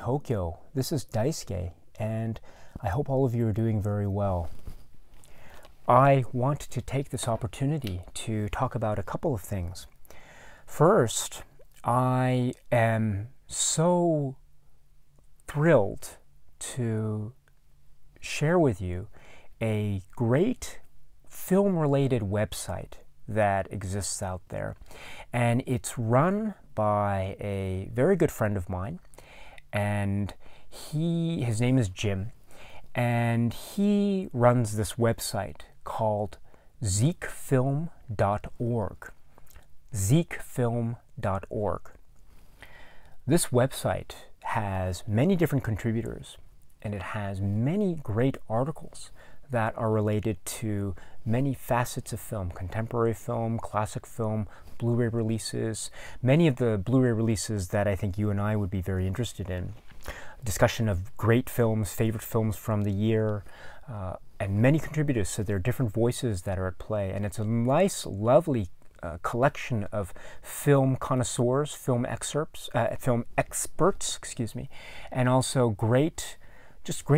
Tokyo. This is Daisuke, and I hope all of you are doing very well. I want to take this opportunity to talk about a couple of things. First, I am so thrilled to share with you a great film-related website that exists out there, and it's run by a very good friend of mine, and his name is Jim, and he runs this website called ZEKEFILM.org. ZEKEFILM.org. This website has many different contributors, and it has many great articles that are related to many facets of film: contemporary film, classic film, Blu-ray releases, many of the Blu-ray releases that I think you and I would be very interested in. Discussion of great films, favorite films from the year, and many contributors, so there are different voices that are at play. And it's a nice, lovely collection of film connoisseurs, film experts, and also great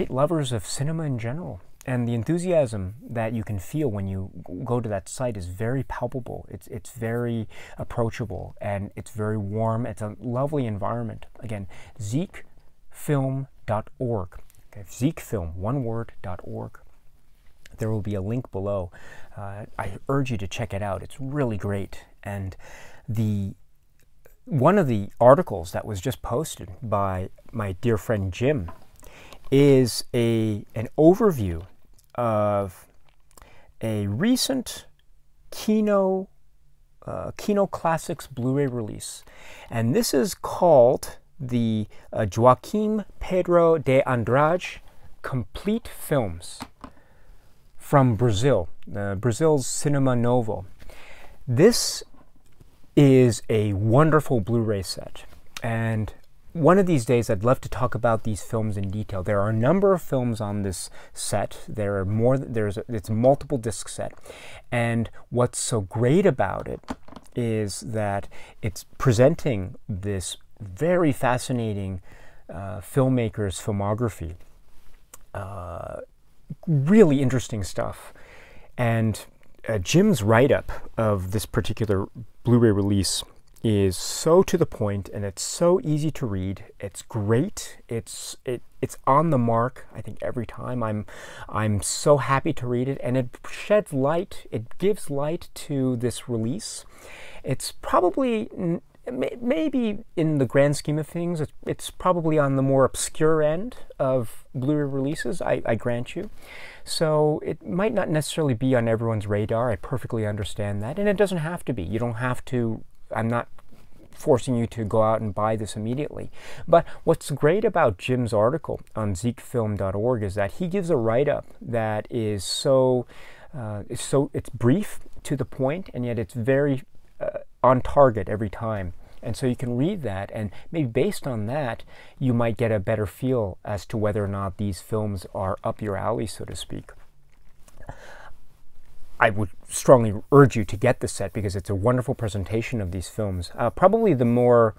lovers of cinema in general. And the enthusiasm that you can feel when you go to that site is very palpable. It's very approachable, and it's very warm. It's a lovely environment. Again, ZEKEFILM.org. Okay, ZEKEFILM, one word, .org. There will be a link below. I urge you to check it out. It's really great. And one of the articles that was just posted by my dear friend Jim is an overview of a recent Kino Classics Blu-ray release. And this is called the Joaquim Pedro de Andrade Complete Films from Brazil, Brazil's Cinema Novo. This is a wonderful Blu-ray set, and one of these days I'd love to talk about these films in detail. There are a number of films on this set. There are more. It's a multiple disc set, and what's so great about it is that it's presenting this very fascinating filmmaker's filmography. Really interesting stuff. And Jim's write-up of this particular Blu-ray release is so to the point, and it's so easy to read. It's great. It's on the mark, I think, every time. I'm so happy to read it, and it sheds light. It gives light to this release. It's probably, maybe in the grand scheme of things, it's probably on the more obscure end of Blu-ray releases, I grant you. So it might not necessarily be on everyone's radar. I perfectly understand that, and it doesn't have to be. You don't have to. I'm not forcing you to go out and buy this immediately. But what's great about Jim's article on ZEKEFILM.org is that he gives a write-up that is it's brief, to the point, and yet it's very on target every time. And so you can read that, and maybe based on that, you might get a better feel as to whether or not these films are up your alley, so to speak. I would strongly urge you to get the set because it's a wonderful presentation of these films. Probably the more,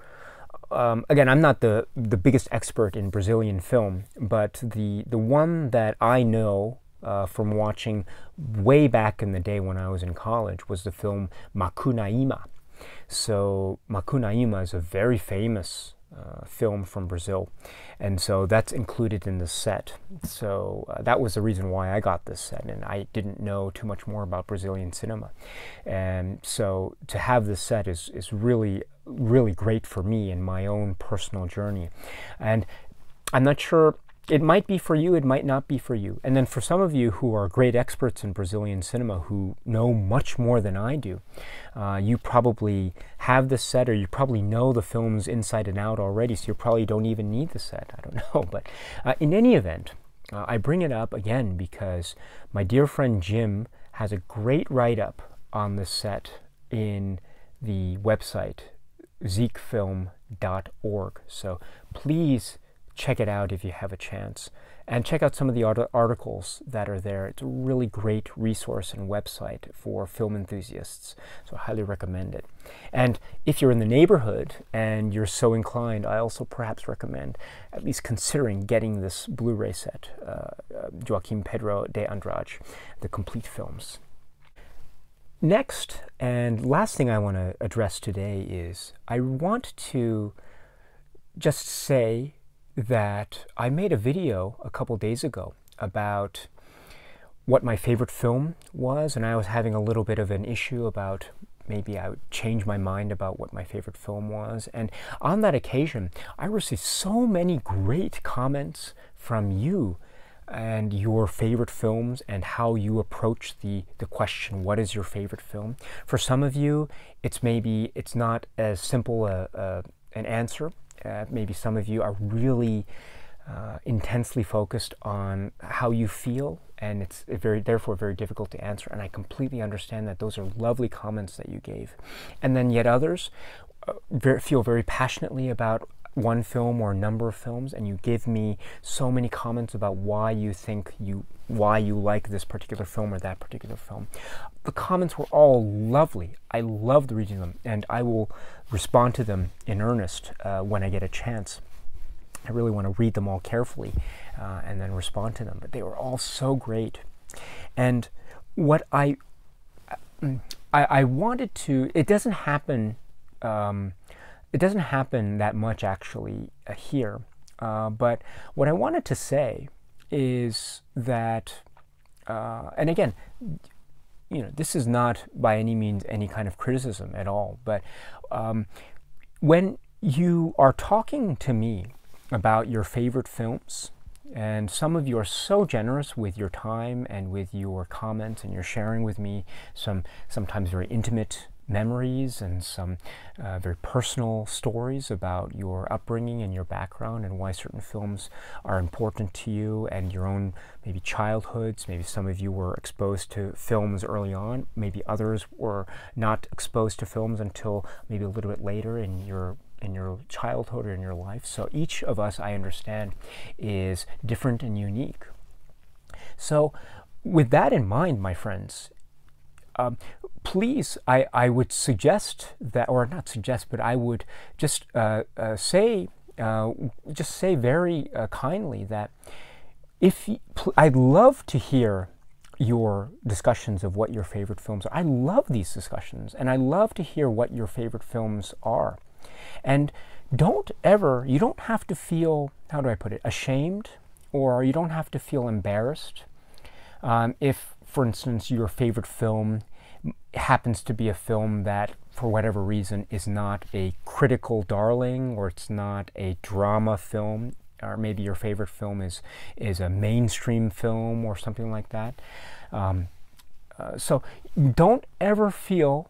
again, I'm not the biggest expert in Brazilian film, but the one that I know from watching way back in the day when I was in college was the film Macunaíma. So Macunaíma is a very famous film from Brazil, and so that's included in the set. So that was the reason why I got this set, and I didn't know too much more about Brazilian cinema, and so to have this set is really, really great for me in my own personal journey. And I'm not sure, it might be for you, it might not be for you. And then for some of you who are great experts in Brazilian cinema, who know much more than I do, you probably have this set, or you probably know the films inside and out already, so you probably don't even need the set. I don't know. But in any event, I bring it up again because my dear friend Jim has a great write-up on this set in the website ZEKEFILM.org. So please check it out if you have a chance. And check out some of the articles that are there. It's a really great resource and website for film enthusiasts, so I highly recommend it. And if you're in the neighborhood and you're so inclined, I also perhaps recommend at least considering getting this Blu-ray set, Joaquim Pedro de Andrade, the complete films. Next, and last thing I want to address today is I want to just say that I made a video a couple days ago about what my favorite film was, and I was having a little bit of an issue about maybe I would change my mind about what my favorite film was. And on that occasion, I received so many great comments from you and your favorite films and how you approach the question, what is your favorite film? For some of you, it's not as simple an answer. Maybe some of you are really intensely focused on how you feel, and it's therefore very difficult to answer. And I completely understand that. Those are lovely comments that you gave. And then yet others feel very passionately about one film or a number of films, and you give me so many comments about why you like this particular film or that particular film. The comments were all lovely. I loved reading them, and I will respond to them in earnest when I get a chance. I really want to read them all carefully and then respond to them, but they were all so great. And what I wanted to, it doesn't happen that much actually here, but what I wanted to say is that, and again, this is not by any means any kind of criticism at all, but when you are talking to me about your favorite films, and some of you are so generous with your time and with your comments, and you're sharing with me sometimes very intimate memories and some very personal stories about your upbringing and your background and why certain films are important to you and your own maybe childhoods. Maybe some of you were exposed to films early on. Maybe others were not exposed to films until maybe a little bit later in your childhood or in your life. So each of us, I understand, is different and unique. So with that in mind, my friends, please, I would suggest that, or not suggest, but I would just say very kindly that I'd love to hear your discussions of what your favorite films are. I love these discussions, and I love to hear what your favorite films are. And you don't have to feel, how do I put it, ashamed, or you don't have to feel embarrassed if, for instance, your favorite film happens to be a film that, for whatever reason, is not a critical darling, or it's not a drama film, or maybe your favorite film is a mainstream film or something like that. So don't ever feel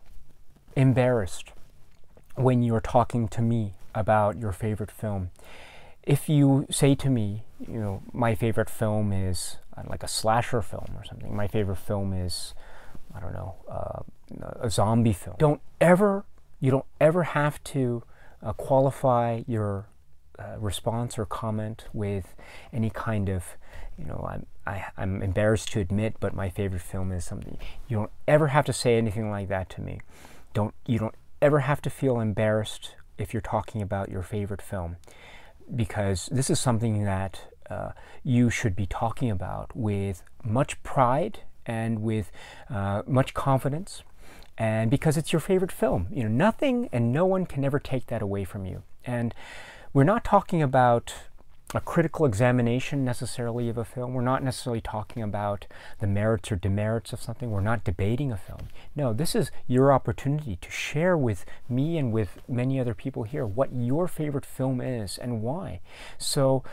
embarrassed when you're talking to me about your favorite film. If you say to me, my favorite film is like a slasher film or something, my favorite film is, I don't know, a zombie film. You don't ever have to qualify your response or comment with any kind of, I'm embarrassed to admit, but my favorite film is something. You don't ever have to say anything like that to me. You don't ever have to feel embarrassed if you're talking about your favorite film, because this is something that you should be talking about with much pride and with much confidence, and because it's your favorite film. Nothing and no one can ever take that away from you. And we're not talking about a critical examination necessarily of a film. We're not necessarily talking about the merits or demerits of something. We're not debating a film. No, this is your opportunity to share with me and with many other people here what your favorite film is and why. So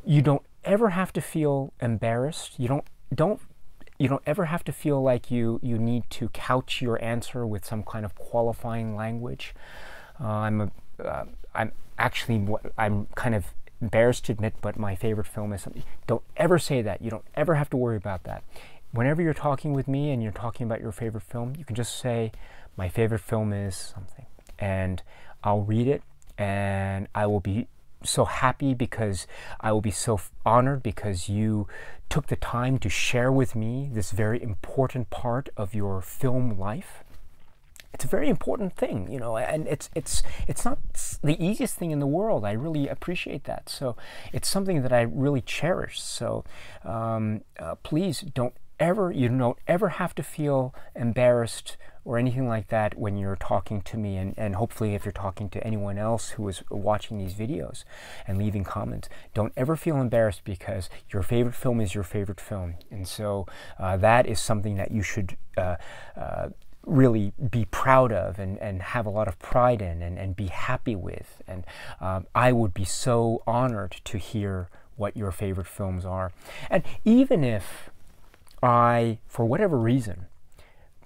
you don't ever have to feel embarrassed. You don't ever have to feel like you need to couch your answer with some kind of qualifying language. I'm kind of embarrassed to admit, but my favorite film is something. Don't ever say that. You don't ever have to worry about that. Whenever you're talking with me and you're talking about your favorite film, you can just say, my favorite film is something. And I'll read it, and I will be so happy, because I will be so honored because you took the time to share with me this very important part of your film life. It's a very important thing, you know, and it's not the easiest thing in the world. I really appreciate that. So it's something that I really cherish. So please don't ever have to feel embarrassed or anything like that when you're talking to me, and hopefully if you're talking to anyone else who is watching these videos and leaving comments, don't ever feel embarrassed, because your favorite film is your favorite film. And so that is something that you should really be proud of and have a lot of pride in and be happy with. And I would be so honored to hear what your favorite films are. And even if I, for whatever reason,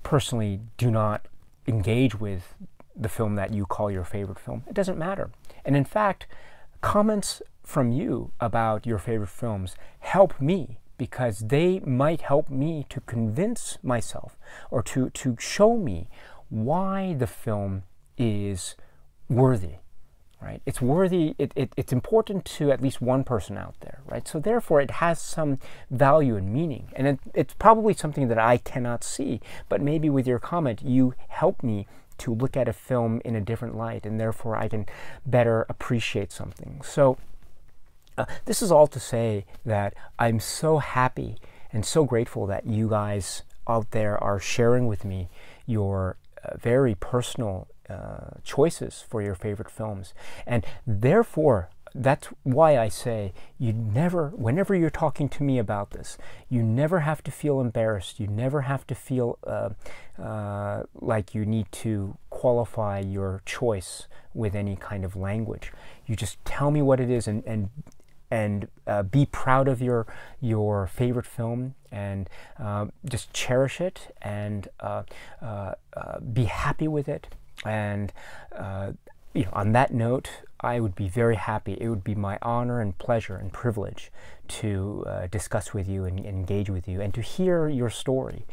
personally do not engage with the film that you call your favorite film, it doesn't matter. And in fact, comments from you about your favorite films help me, because they might help me to convince myself or to show me why the film is worthy, right? It's worthy, it's important to at least one person out there, right? So therefore it has some value and meaning, and it's probably something that I cannot see, but maybe with your comment you help me to look at a film in a different light, and therefore I can better appreciate something. So this is all to say that I'm so happy and so grateful that you guys out there are sharing with me your very personal choices for your favorite films. And therefore, that's why I say whenever you're talking to me about this, you never have to feel embarrassed. You never have to feel like you need to qualify your choice with any kind of language. You just tell me what it is, and be proud of your favorite film, and just cherish it, and be happy with it. And you know, on that note, I would be very happy. It would be my honor and pleasure and privilege to discuss with you and engage with you, and to hear your story,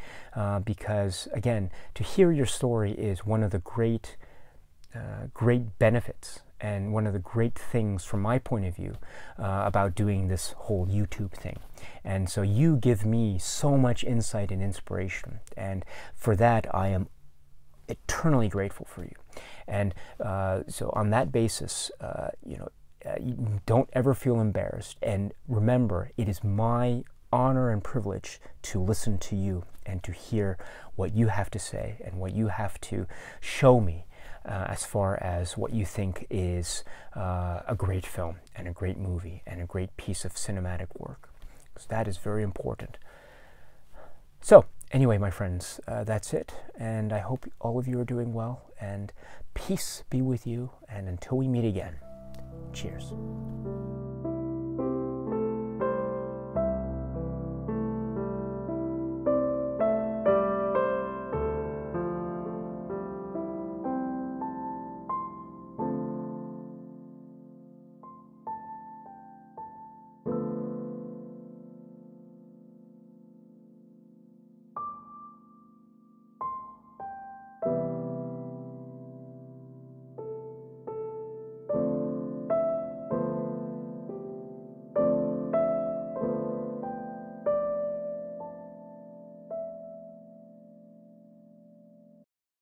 because again, to hear your story is one of the great benefits and one of the great things from my point of view about doing this whole YouTube thing. And so you give me so much insight and inspiration, and for that I am eternally grateful for you. And so on that basis, you know, don't ever feel embarrassed, and remember, it is my honor and privilege to listen to you and to hear what you have to say and what you have to show me as far as what you think is a great film and a great movie and a great piece of cinematic work. So that is very important. So anyway, my friends, that's it, and I hope all of you are doing well, and peace be with you, and until we meet again, cheers.